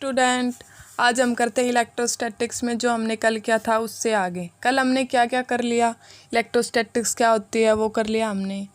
Student, आज हम करते हैं इलेक्ट्रोस्टैटिक्स में जो हमने कल किया था उससे आगे। कल हमने क्या क्या कर लिया, इलेक्ट्रोस्टैटिक्स क्या होती है वो कर लिया हमने,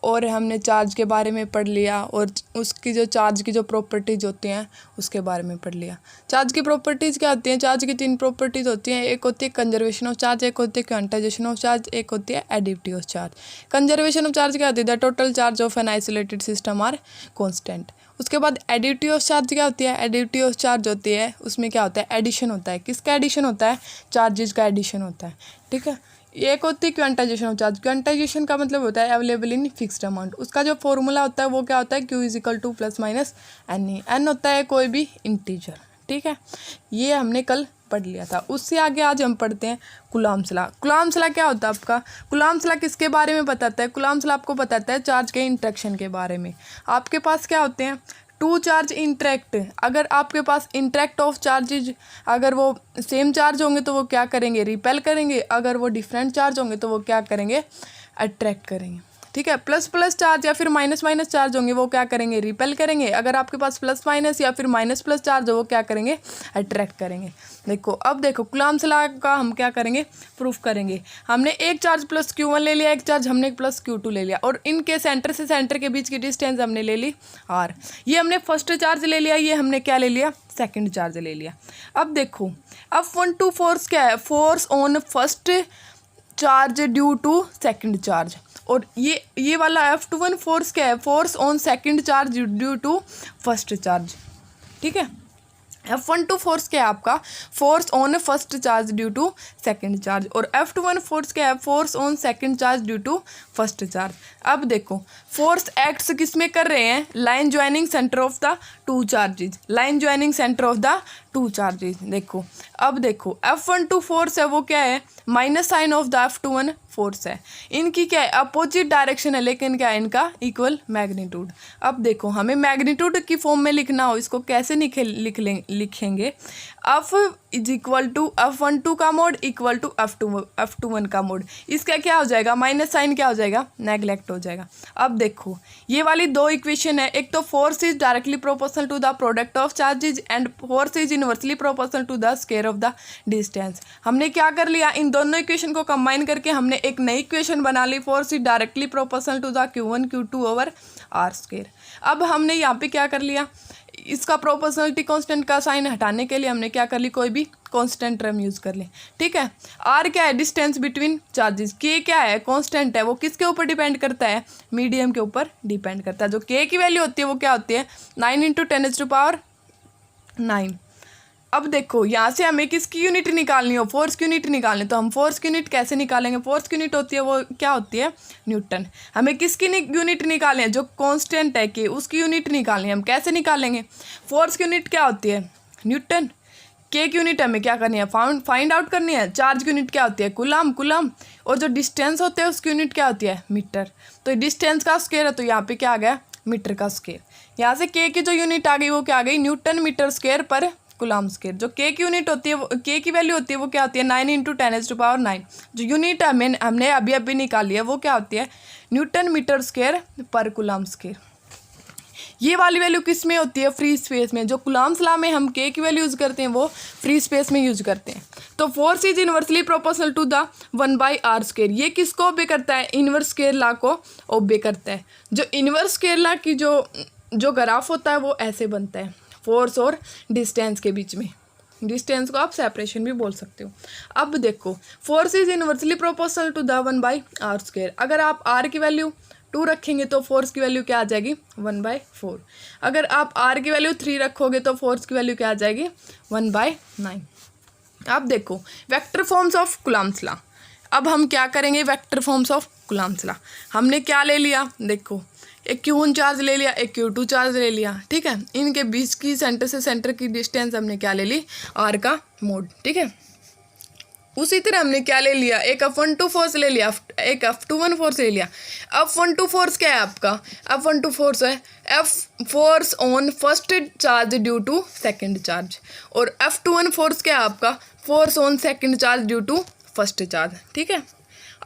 और हमने चार्ज के बारे में पढ़ लिया और उसकी जो चार्ज की जो प्रॉपर्टीज़ होती हैं उसके बारे में पढ़ लिया। चार्ज की प्रॉपर्टीज़ क्या होती हैं? चार्ज की 3 प्रॉपर्टीज़ होती हैं। एक होती है कंजर्वेशन ऑफ चार्ज, एक होती है क्वांटाइजेशन ऑफ चार्ज, एक होती है additivity of charge. Conservation of charge क्या होती है? The total charge of an isolated system are constant. उसके बाद एडिविटी ऑफ चार्ज क्या होती है? एडिविटी ऑफ चार्ज होती है, उसमें क्या होता है? एडिशन होता है। किसका एडिशन होता है? चार्जेस का एडिशन होता है। ठीक है। एक होती है क्वांटाइजेशन ऑफ चार्ज। क्वांटाइजेशन का मतलब होता है अवेलेबल इन फिक्स्ड अमाउंट। उसका जो फॉर्मूला होता है वो क्या होता है? Q is equal to plus minus n e. N होता है कोई भी इंटीजर। ठीक है, ये हमने कल पढ़ लिया था। उससे आगे आज हम पढ़ते हैं कूलॉम्स लॉ। कूलॉम्स लॉ क्या होता है आपका? कूलॉम्स लॉ किसके बारे में बताता है? कूलॉम्स लॉ आपको बताता है चार्ज के इंटरेक्शन के बारे में। आपके पास क्या होते हैं? Two charge interact. अगर आपके पास इंटरेक्ट ऑफ चार्जेज, अगर वो सेम चार्ज होंगे तो वो क्या करेंगे? रिपेल करेंगे। अगर वो डिफरेंट चार्ज होंगे तो वो क्या करेंगे? अट्रैक्ट करेंगे। ठीक है। प्लस प्लस चार्ज या फिर माइनस माइनस चार्ज होंगे वो क्या करेंगे? रिपेल करेंगे। अगर आपके पास प्लस माइनस या फिर माइनस प्लस चार्ज हो वो क्या करेंगे? अट्रैक्ट करेंगे। देखो अब देखो कूलॉम्स लॉ का हम क्या करेंगे? प्रूफ करेंगे। हमने एक चार्ज प्लस Q1 ले लिया, एक चार्ज हमने प्लस Q2 ले लिया, और इनके सेंटर से सेंटर के बीच की डिस्टेंस हमने ले ली R। ये हमने फर्स्ट चार्ज ले लिया, ये हमने क्या ले लिया? सेकेंड चार्ज ले लिया। अब देखो F12 फोर्स क्या है? Force on first charge due to second charge. और ये वाला F21 फोर्स क्या है? Force on second charge due to first charge. ठीक है। F12 फोर्स क्या है आपका? Force on first charge due to second charge. और F21 फोर्स क्या है? Force on second charge due to first charge. अब देखो फोर्स एक्ट्स किस में कर रहे हैं? Line joining centre of the two charges. Line joining centre of the two charges. देखो अब देखो F12 फोर्स है वो क्या है? Minus sign of the F21 force है। इनकी क्या है? अपोजिट डायरेक्शन है, लेकिन क्या है? इनका इक्वल मैग्नीट्यूड। अब देखो हमें मैग्नीट्यूड की फॉर्म में लिखना हो, इसको कैसे लिखेंगे? F is equal to F12 का मोड इक्वल टू F21 का मोड। इसका क्या हो जाएगा? माइनस साइन क्या हो जाएगा? नेगलेक्ट हो जाएगा। अब देखो ये वाली दो इक्वेशन है, एक तो force is directly proportional to the product of charges and force is inversely proportional to the square of the distance. हमने क्या कर लिया? इन दोनों इक्वेशन को कंबाइन करके हमने एक नई इक्वेशन बना ली, force is directly proportional to the Q1 Q2 over R square. अब हमने यहाँ पे क्या कर लिया? इसका प्रोपोर्शनलिटी कांस्टेंट का साइन हटाने के लिए हमने क्या कर ली? कोई भी कांस्टेंट टर्म यूज कर ले। ठीक है। R क्या है? Distance between charges. K क्या है? कांस्टेंट है। वो किसके ऊपर डिपेंड करता है? मीडियम के ऊपर डिपेंड करता है। जो K की वैल्यू होती है वो क्या होती है? 9 × 10⁹ अब देखो यहाँ से हमें किसकी यूनिट निकालनी हो? फोर्स की यूनिट निकालनी। तो हम फोर्स की यूनिट कैसे निकालेंगे? फोर्स की यूनिट होती है वो क्या होती है? न्यूटन। हमें किसकी यूनिट निकालनी है? जो कांस्टेंट है कि उसकी यूनिट निकालनी है। हम कैसे निकालेंगे? फोर्स की यूनिट क्या होती है? न्यूटन। के की यूनिट हमें क्या करनी है? फाइंड आउट करनी है। चार्ज की यूनिट क्या होती है? कूलम। और जो डिस्टेंस होते हैं उसकी यूनिट क्या होती है? मीटर। तो डिस्टेंस का स्क्वायर है, तो यहाँ पे क्या आ गया? मीटर का स्क्वायर। यहाँ से के की जो यूनिट आ गई वो क्या आ गई? न्यूटन मीटर स्क्वायर पर कूलम स्क्वायर। जो के की यूनिट होती है, के की वैल्यू होती है वो क्या होती है? 9 × 10⁹ जो यूनिट हमने अभी अभी निकाली है वो क्या होती है? न्यूटन मीटर स्क्वायर पर कूलम स्क्वायर। ये वाली वैल्यू किस में होती है? फ्री स्पेस में। जो कूलॉम्स लॉ में हम के की वैल्यू यूज करते हैं वो फ्री स्पेस में यूज करते हैं। तो force is inversely proportional to the 1/r square. ये किसको ओबे करता है? इनवर्स स्क्वायर लॉ को ओबे करता है। जो इनवर्स स्क्वायर लॉ की जो ग्राफ होता है वो ऐसे बनता है, फोर्स और डिस्टेंस के बीच में। डिस्टेंस को आप सेपरेशन भी बोल सकते हो। अब देखो force is inversely proportional to the 1/r square. अगर आप r की वैल्यू 2 रखेंगे तो फोर्स की वैल्यू क्या आ जाएगी? 1/4। अगर आप r की वैल्यू 3 रखोगे तो फोर्स की वैल्यू क्या आ जाएगी? 1/9। अब देखो vector forms of Coulomb's law. अब हम क्या करेंगे? Vector forms of Coulomb's law. हमने क्या ले लिया? देखो एक Q1 चार्ज ले लिया, एक Q2 चार्ज ले लिया। ठीक है। इनके बीच की सेंटर से सेंटर की डिस्टेंस हमने क्या ले ली? R का मोड। ठीक है। उसी तरह हमने क्या ले लिया? एक F12 फोर्स ले लिया, एक F21 फोर्स ले लिया। F12 फोर्स क्या है आपका? F12 फोर्स है force on first charge due to second charge. और F21 फोर्स क्या है आपका? Force on second charge due to first charge. ठीक है।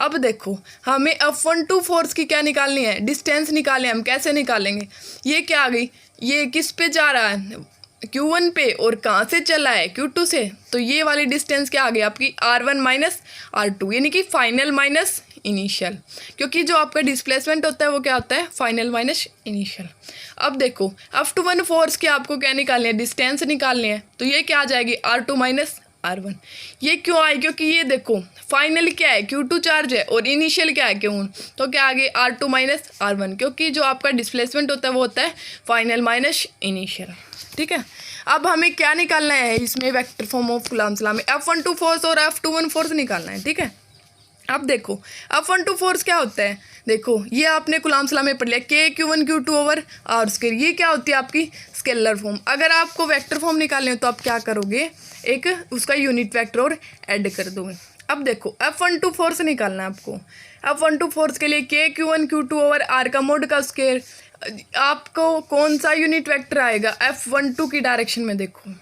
अब देखो हमें F12 फोर्स की क्या निकालनी है? डिस्टेंस निकालनी है। हम कैसे निकालेंगे? ये क्या आ गई? ये किस पे जा रहा है? Q1 पे और कहाँ से चला है Q2 से, तो ये वाली डिस्टेंस क्या आ गई आपकी R1 माइनस R2, यानी कि फाइनल माइनस इनिशियल, क्योंकि जो आपका डिस्प्लेसमेंट होता है वो क्या होता है, फाइनल माइनस इनिशियल। अब देखो F21 फोर्स के आपको क्या निकालने हैं, डिस्टेंस निकालने हैं, तो ये क्या आ जाएगी R2 माइनस R1। ये क्यों आई, क्योंकि ये देखो फाइनल क्या है Q2 चार्ज है और इनिशियल क्या है Q1, तो क्या आ गई R2 माइनस R1, क्योंकि जो आपका डिस्प्लेसमेंट होता है वो होता है फाइनल माइनस इनिशियल। ठीक है, अब हमें क्या निकालना है इसमें, vector form of Coulomb's law में F12 फोर्स और F21 फोर्स निकालना है। ठीक है, अब देखो F12 फोर्स क्या होता है, देखो ये आपने कूलम्ब्स लॉ में पढ़ लिया, K Q1 Q2 over R square, ये क्या होती है आपकी स्केलर फॉर्म। अगर आपको वेक्टर फॉर्म निकालने हो तो आप क्या करोगे, एक उसका यूनिट वेक्टर और ऐड कर दोगे। अब देखो F12 फोर्स निकालना है आपको, F12 फोर्स के लिए K Q1 Q2 over R का मोड का स्क्वायर, आपको कौन सा यूनिट वेक्टर आएगा F12 की डायरेक्शन में, देखो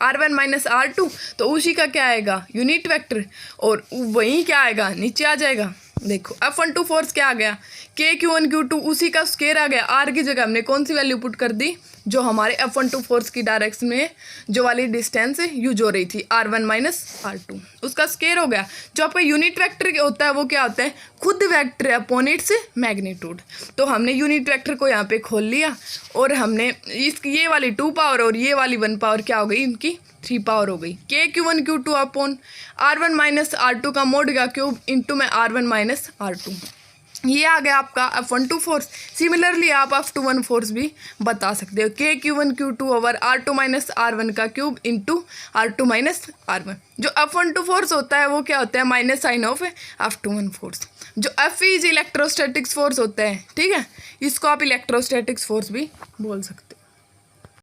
R1 माइनस R2, तो उसी का क्या आएगा यूनिट वेक्टर, और वहीं क्या आएगा नीचे आ जाएगा। देखो F12 फोर्स क्या आ गया, K Q1 Q2 उसी का स्क्वायर आ गया, R की जगह हमने कौन सी वैल्यू पुट कर दी, जो हमारे F12 फोर्स की डायरेक्शन में जो वाली डिस्टेंस यूज हो रही थी R1 माइनस R2, उसका स्क्वायर हो गया। जो आपका यूनिट वेक्टर होता है वो क्या होता है, खुद वेक्टर है अपॉन इट्स मैग्नीट्यूड। तो हमने यूनिट वेक्टर को यहाँ पे खोल लिया और हमने ये वाली 2 पावर और ये वाली 1 पावर क्या हो गई, इनकी 3 पावर हो गई। K Q2 upon R1 minus R2 का मोड का क्यूब इंटू में R1 माइनस R2, ये आ गया आपका F12 फोर्स। सिमिलरली आप F21 फोर्स भी बता सकते हो, K Q2 over R2 minus R1 का cube into R2 minus R1। जो F12 फोर्स होता है वो क्या होता है, minus sign of F21 force. जो F इज इलेक्ट्रोस्टैटिक्स फोर्स होता है, ठीक है, इसको आप इलेक्ट्रोस्टैटिक्स फोर्स भी बोल सकते हो।